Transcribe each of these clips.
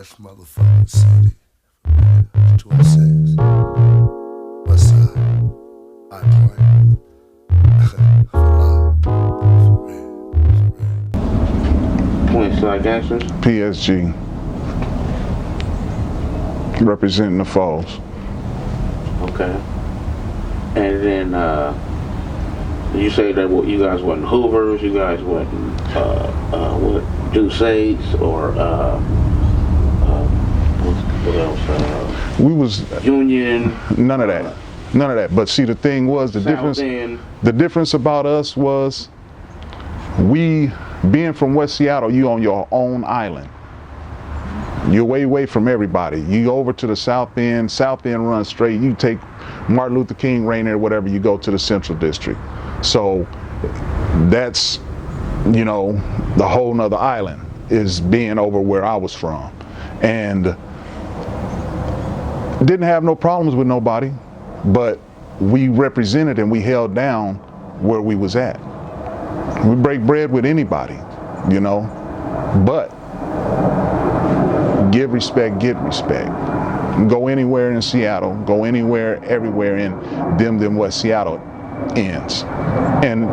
Fresh motherfucking city. 26. West side. High Point. For life. For real. Point Side Gangsters. PSG. Representing the Falls. Okay. And then you say that you guys wasn't Hoovers, you guys wasn't what Deuces or what else? We was Union. none of that. None of that. But see, the thing was the difference. The difference about us was we, being from West Seattle, you on your own island. You're way away from everybody. You go over to the South End runs straight. You take Martin Luther King Rainier, whatever, you go to the Central District. So that's, you know, the whole nother island is being over where I was from. And didn't have no problems with nobody, but we represented and we held down where we was at. We break bread with anybody, you know, but give respect, get respect. Go anywhere in Seattle, go anywhere, everywhere in them West Seattle ends. And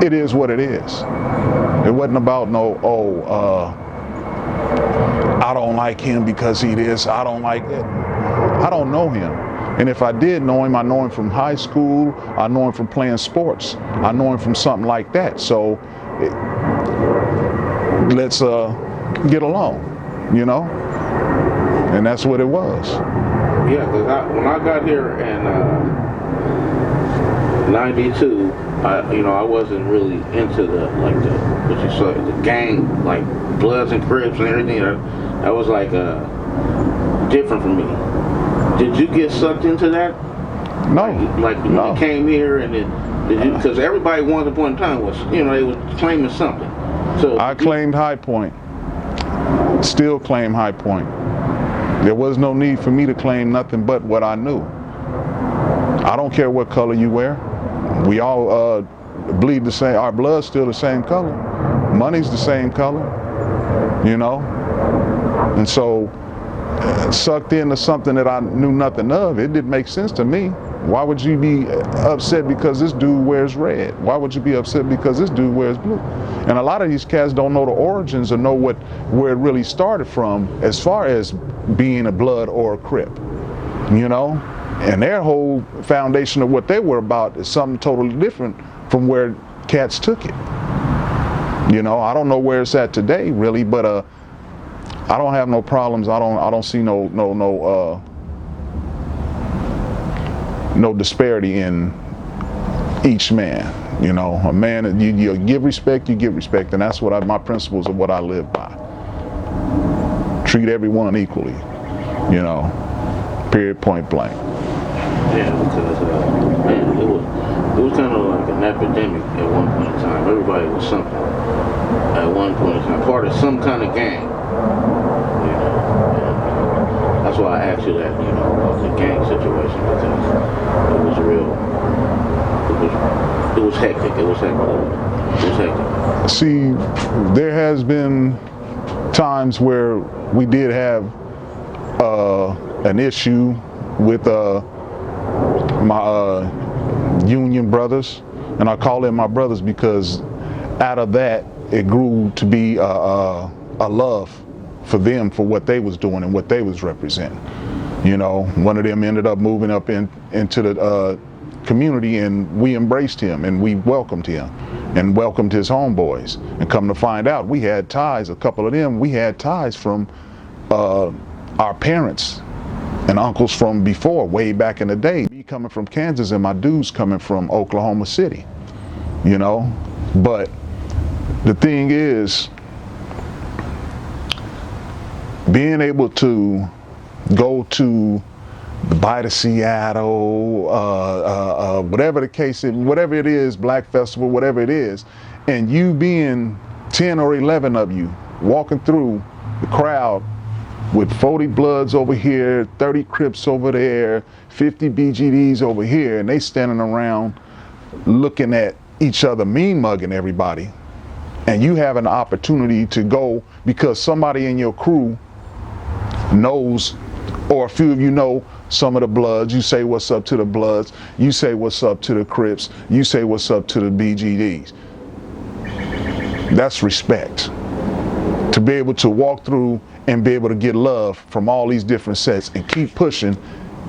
it is what it is. It wasn't about no, I don't like him because he this, I don't like it. I don't know him. And if I did know him, I know him from high school, I know him from playing sports, I know him from something like that. So let's get along, you know? And that's what it was. Yeah, because when I got here in '92, I wasn't really into the gang, like Bloods and Crips and everything. That was like different for me. Did you get sucked into that? No. Like when you came here, and then because everybody once upon a time was, they was claiming something. So I claimed High Point. Still claim High Point. There was no need for me to claim nothing but what I knew. I don't care what color you wear. We all bleed the same. Our blood's still the same color. Money's the same color, you know? And so, sucked into something that I knew nothing of, it didn't make sense to me. Why would you be upset because this dude wears red? Why would you be upset because this dude wears blue? And a lot of these cats don't know the origins or know where it really started from as far as being a Blood or a Crip, you know? And their whole foundation of what they were about is something totally different from where cats took it. You know, I don't know where it's at today really, but I don't have no problems. I don't see no disparity in each man. You know, a man, you give respect, you get respect, and that's what my principles of what I live by. Treat everyone equally, you know, period, point blank. Yeah, because it was kind of like an epidemic at one point in time. Everybody was something at one point in time, part of some kind of gang. You know, and that's why I asked you that, about the gang situation, because it was real. It was hectic. It was hectic. See, there has been times where we did have an issue with my union brothers, and I call them my brothers because out of that it grew to be a love for them, for what they was doing and what they was representing. You know, one of them ended up moving up into the community, and we embraced him and we welcomed him and welcomed his homeboys, and come to find out we had ties, a couple of them, we had ties from our parents and uncles from before, way back in the day. Me coming from Kansas and my dudes coming from Oklahoma City, you know. But the thing is, being able to go to by the Seattle, whatever the case is, whatever it is, Black Festival, whatever it is, and you being 10 or 11 of you walking through the crowd with 40 Bloods over here, 30 Crips over there, 50 BGDs over here, and they standing around looking at each other, mean mugging everybody, and you have an opportunity to go because somebody in your crew knows, or a few of you know some of the Bloods. You say what's up to the Bloods. You say what's up to the Crips. You say what's up to the BGDs. That's respect. To be able to walk through and be able to get love from all these different sets and keep pushing,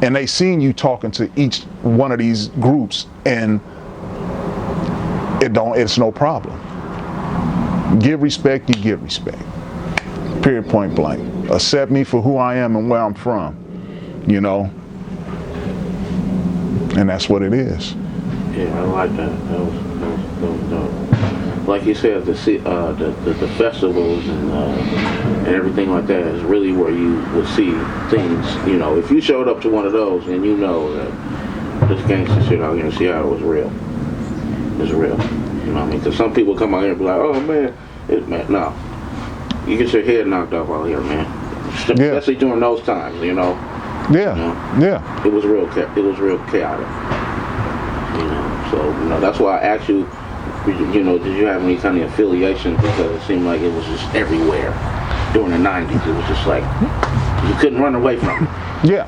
and they seen you talking to each one of these groups, and it's no problem. Give respect, you get respect. Period, point blank. Accept me for who I am and where I'm from, you know, and that's what it is. Yeah, I like that. That was dope. Like you said, the festivals and everything like that is really where you would see things. You know, if you showed up to one of those and you know that this gangster shit out here in Seattle is real, it's real. You know what I mean? Because some people come out here and be like, "Oh man, no, you get your head knocked off out here, man." Especially during those times, you know. Yeah, you know? Yeah. It was real chaotic. You know, so that's why I asked you. You know, did you have any kind of affiliation? Because it seemed like it was just everywhere during the '90s. It was just like you couldn't run away from it. Yeah,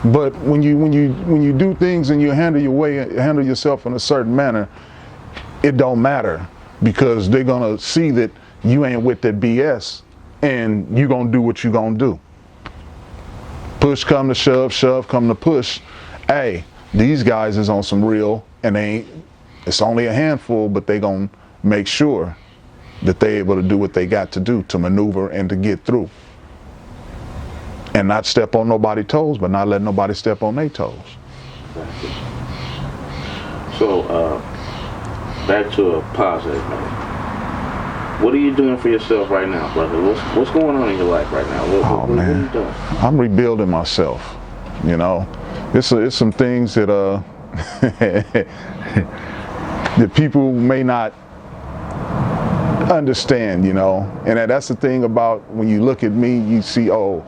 but when you do things and you handle yourself in a certain manner, it don't matter, because they're gonna see that you ain't with that BS, and you gonna do what you gonna do. Push come to shove, shove come to push. Hey, these guys is on some real, and it's only a handful, but they gonna make sure that they able to do what they got to do to maneuver and to get through, and not step on nobody's toes, but not let nobody step on their toes. So back to a positive note. What are you doing for yourself right now, brother? What's going on in your life right now? What are you doing? I'm rebuilding myself. You know, it's some things that that people may not understand, you know, and that's the thing about when you look at me, you see, oh,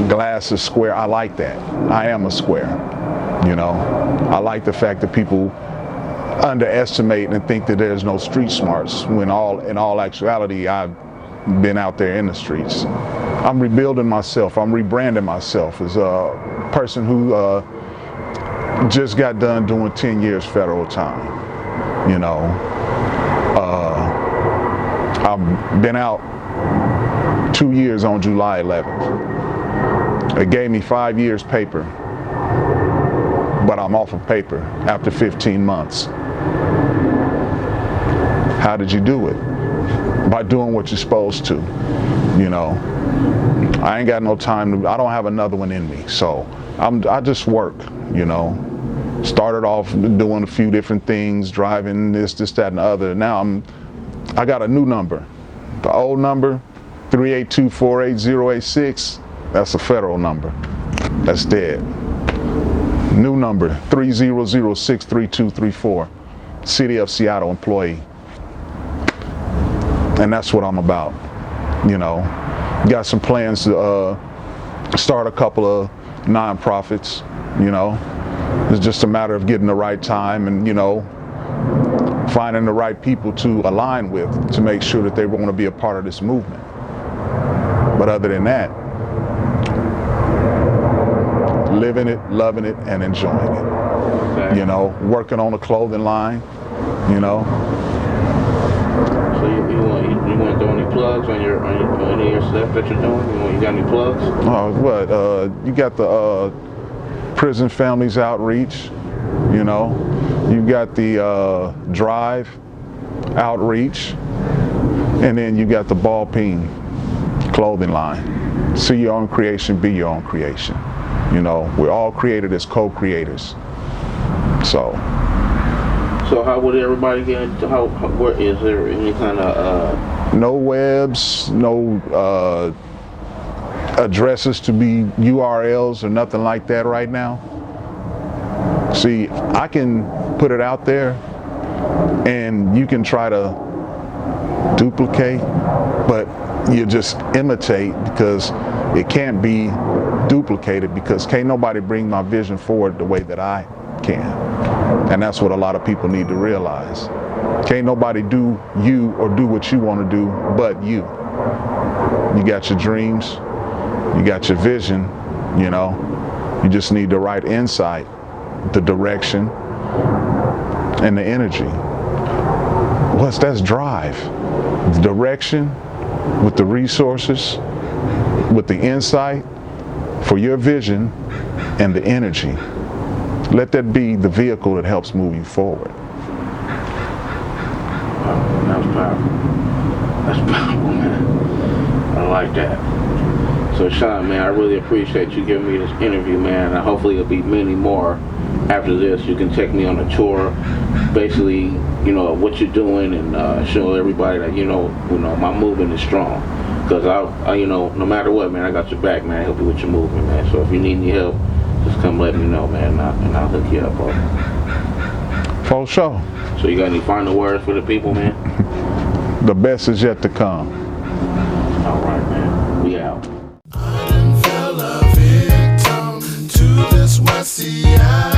glass is square. I like that. I am a square, you know. I like the fact that people underestimate and think that there's no street smarts, when in all actuality I've been out there in the streets. I'm rebuilding myself. I'm rebranding myself as a person who just got done doing 10 years federal time. You know, I've been out 2 years on July 11th. It gave me 5 years paper, but I'm off of paper after 15 months. How did you do it? By doing what you're supposed to, you know. I ain't got no time I don't have another one in me, so I just work, you know. Started off doing a few different things, driving this, that, and the other. Now I got a new number. The old number, 382-48086, that's a federal number. That's dead. New number, 300-63234, City of Seattle employee. And that's what I'm about, you know. Got some plans to start a couple of nonprofits, you know. It's just a matter of getting the right time and, you know, finding the right people to align with to make sure that they want to be a part of this movement. But other than that, living it, loving it, and enjoying it. Okay. You know, working on a clothing line, you know. So you want to throw any plugs on any of your stuff that you're doing? You got any plugs? You got the Prison Families Outreach, you know. You got the Drive Outreach, and then you got the Ball Peen clothing line. See your own creation, be your own creation. You know, we're all created as co-creators. So how would everybody get into, where is there any kind of no webs, no addresses to be URLs or nothing like that right now. See, I can put it out there and you can try to duplicate, but you just imitate, because it can't be duplicated, because can't nobody bring my vision forward the way that I can. And that's what a lot of people need to realize. Can't nobody do you or do what you want to do but you. You got your dreams, You got your vision, you know. You just need the right insight, the direction, and the energy. That's drive. The direction with the resources, with the insight for your vision, and the energy. Let that be the vehicle that helps move you forward. That was powerful. That's powerful, man. I like that. So Sean, man, I really appreciate you giving me this interview, man. And hopefully there'll be many more after this. You can take me on a tour, basically, you know, what you're doing, and show everybody that, you know, my movement is strong. Because I, you know, no matter what, man, I got your back, man. I help you with your movement, man. So if you need any help, just come let me know, man, and I'll hook you up, bro. For sure. So you got any final words for the people, man? The best is yet to come. All right, man. We out. I done fell a victim to this Westie.